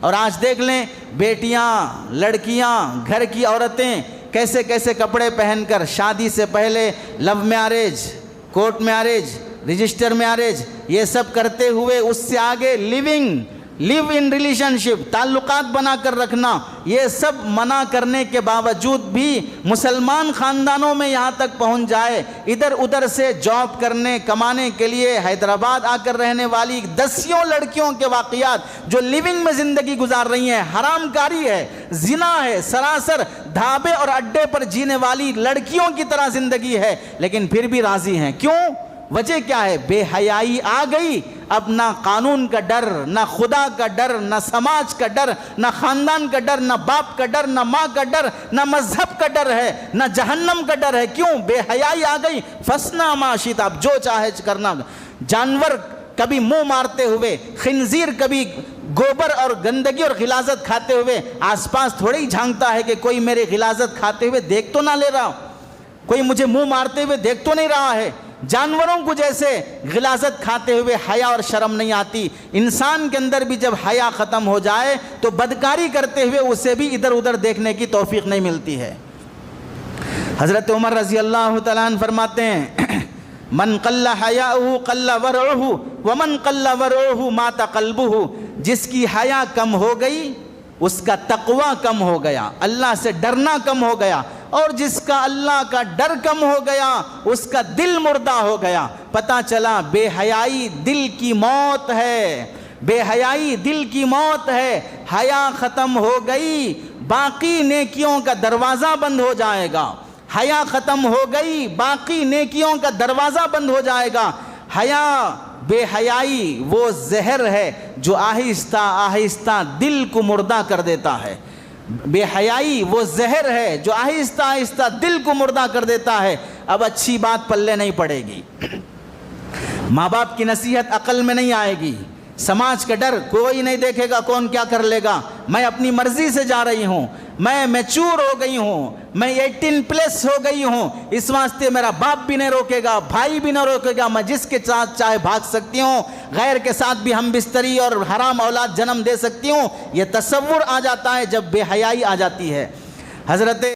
اور آج دیکھ لیں بیٹیاں، لڑکیاں، گھر کی عورتیں کیسے کیسے کپڑے پہن کر شادی سے پہلے love marriage, court marriage, register marriage, یہ سب کرتے ہوئے اس سے آگے لیو ان ریلیشن شپ، تعلقات بنا کر رکھنا، یہ سب منع کرنے کے باوجود بھی مسلمان خاندانوں میں یہاں تک پہنچ جائے، ادھر ادھر سے جاب کرنے کمانے کے لیے حیدرآباد آ کر رہنے والی دسیوں لڑکیوں کے واقعات جو لیونگ میں زندگی گزار رہی ہیں، حرام کاری ہے، زنا ہے، سراسر ڈھابے اور اڈے پر جینے والی لڑکیوں کی طرح زندگی ہے، لیکن پھر بھی راضی ہیں۔ کیوں؟ وجہ کیا ہے؟ بے حیائی آ گئی، اب نہ قانون کا ڈر، نہ خدا کا ڈر، نہ سماج کا ڈر، نہ خاندان کا ڈر، نہ باپ کا ڈر، نہ ماں کا ڈر، نہ مذہب کا ڈر ہے، نہ جہنم کا ڈر ہے۔ کیوں؟ بے حیائی آ گئی۔ فسنا ما شئت، آپ جو چاہے کرنا۔ جانور کبھی منہ مارتے ہوئے، خنزیر کبھی گوبر اور گندگی اور غلاظت کھاتے ہوئے آس پاس تھوڑے ہی جھانکتا ہے کہ کوئی میرے غلاظت کھاتے ہوئے دیکھ تو نہ لے رہا، کوئی مجھے منہ مارتے ہوئے دیکھ تو نہیں رہا ہے۔ جانوروں کو جیسے غلاظت کھاتے ہوئے حیا اور شرم نہیں آتی، انسان کے اندر بھی جب حیا ختم ہو جائے تو بدکاری کرتے ہوئے اسے بھی ادھر ادھر دیکھنے کی توفیق نہیں ملتی ہے۔ حضرت عمر رضی اللہ تعالیٰ عنہ فرماتے ہیں من قل حیاؤہ قل ورعہ ومن قل ورعہ مات قلبہ، جس کی حیا کم ہو گئی اس کا تقوی کم ہو گیا، اللہ سے ڈرنا کم ہو گیا، اور جس کا اللہ کا ڈر کم ہو گیا اس کا دل مردہ ہو گیا۔ پتہ چلا بے حیائی دل کی موت ہے، بے حیائی دل کی موت ہے۔ حیا ختم ہو گئی، باقی نیکیوں کا دروازہ بند ہو جائے گا۔ حیا ختم ہو گئی، باقی نیکیوں کا دروازہ بند ہو جائے گا۔ حیا، بے حیائی وہ زہر ہے جو آہستہ آہستہ دل کو مردہ کر دیتا ہے۔ بے حیائی وہ زہر ہے جو آہستہ آہستہ دل کو مردہ کر دیتا ہے۔ اب اچھی بات پلے نہیں پڑے گی، ماں باپ کی نصیحت عقل میں نہیں آئے گی، سماج کا ڈر کوئی نہیں دیکھے گا کون کیا کر لے گا، میں اپنی مرضی سے جا رہی ہوں، میں میچور ہو گئی ہوں، میں 18+ ہو گئی ہوں، اس واسطے میرا باپ بھی نہیں روکے گا، بھائی بھی نہ روکے گا، میں جس کے ساتھ چاہے بھاگ سکتی ہوں، غیر کے ساتھ بھی ہم بستری اور حرام اولاد جنم دے سکتی ہوں۔ یہ تصور آ جاتا ہے جب بے حیائی آ جاتی ہے۔ حضرت